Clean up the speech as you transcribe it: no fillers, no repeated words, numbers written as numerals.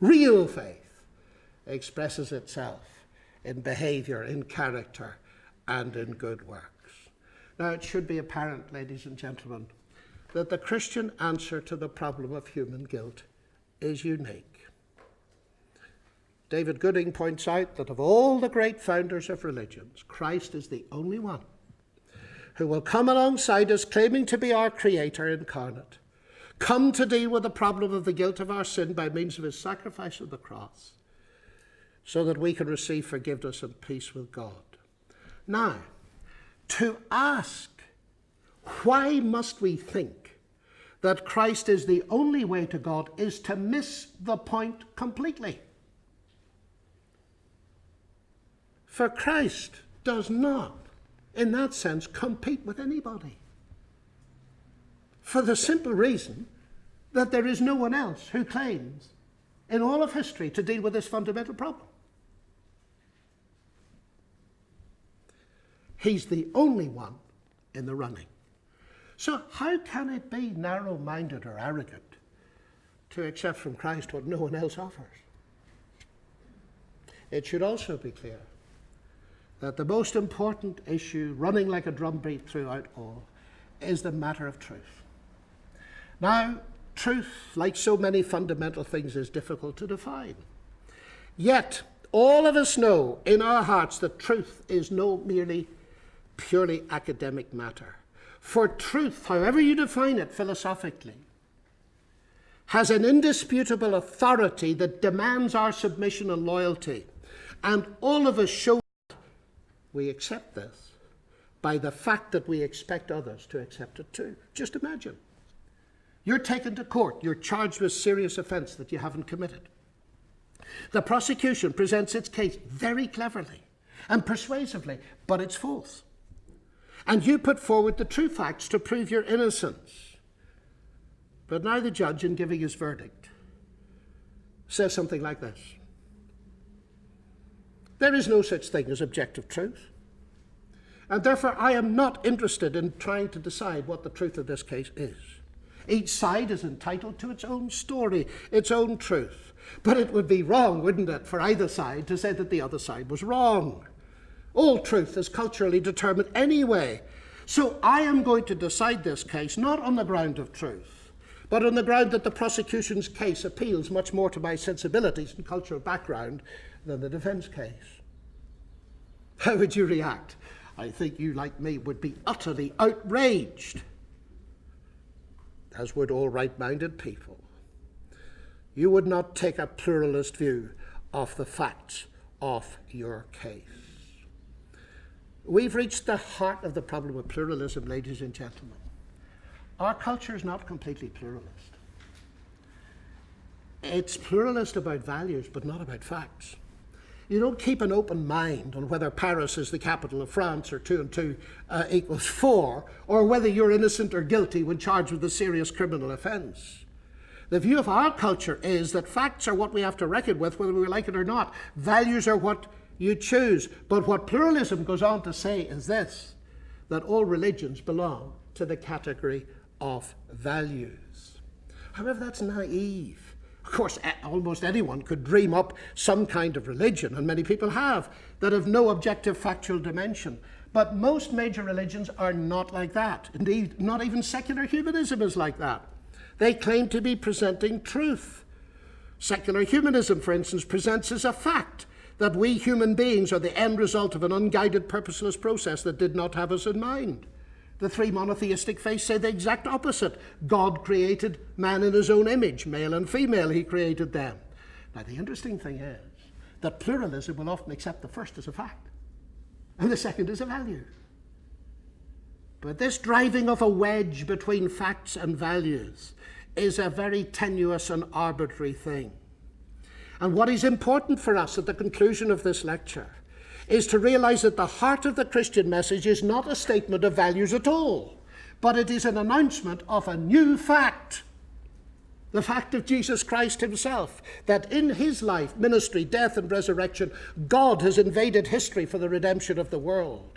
Real faith expresses itself in behavior, in character, and in good works. Now, it should be apparent, ladies and gentlemen, that the Christian answer to the problem of human guilt is unique. David Gooding points out that of all the great founders of religions, Christ is the only one who will come alongside us claiming to be our Creator incarnate, come to deal with the problem of the guilt of our sin by means of his sacrifice on the cross, so that we can receive forgiveness and peace with God. Now, to ask, why must we think that Christ is the only way to God, is to miss the point completely. For Christ does not, in that sense, compete with anybody. For the simple reason that there is no one else who claims in all of history to deal with this fundamental problem. He's the only one in the running. So how can it be narrow-minded or arrogant to accept from Christ what no one else offers? It should also be clear that the most important issue running like a drumbeat throughout all is the matter of truth. Now, truth, like so many fundamental things, is difficult to define. Yet, all of us know in our hearts that truth is no merely purely academic matter. For truth, however you define it philosophically, has an indisputable authority that demands our submission and loyalty. And all of us show we accept this by the fact that we expect others to accept it too. Just imagine. You're taken to court. You're charged with serious offence that you haven't committed. The prosecution presents its case very cleverly and persuasively, but it's false. And you put forward the true facts to prove your innocence. But now the judge, in giving his verdict, says something like this: there is no such thing as objective truth, and therefore I am not interested in trying to decide what the truth of this case is. Each side is entitled to its own story, its own truth. But it would be wrong, wouldn't it, for either side to say that the other side was wrong. All truth is culturally determined anyway. So I am going to decide this case not on the ground of truth, but on the ground that the prosecution's case appeals much more to my sensibilities and cultural background than the defence case. How would you react? I think you, like me, would be utterly outraged, as would all right-minded people. You would not take a pluralist view of the facts of your case. We've reached the heart of the problem of pluralism, ladies and gentlemen. Our culture is not completely pluralist. It's pluralist about values, but not about facts. You don't keep an open mind on whether Paris is the capital of France, or 2 and 2 equals 4, or whether you're innocent or guilty when charged with a serious criminal offence. The view of our culture is that facts are what we have to reckon with, whether we like it or not. Values are what you choose. But what pluralism goes on to say is this: that all religions belong to the category of values. However, that's naive. Of course, almost anyone could dream up some kind of religion, and many people have, that have no objective factual dimension. But most major religions are not like that. Indeed, not even secular humanism is like that. They claim to be presenting truth. Secular humanism, for instance, presents as a fact that we human beings are the end result of an unguided, purposeless process that did not have us in mind. The three monotheistic faiths say the exact opposite. God created man in his own image, male and female, he created them. Now, the interesting thing is that pluralism will often accept the first as a fact, and the second as a value. But this driving of a wedge between facts and values is a very tenuous and arbitrary thing. And what is important for us at the conclusion of this lecture is to realize that the heart of the Christian message is not a statement of values at all, but it is an announcement of a new fact, the fact of Jesus Christ himself, that in his life, ministry, death, and resurrection, God has invaded history for the redemption of the world.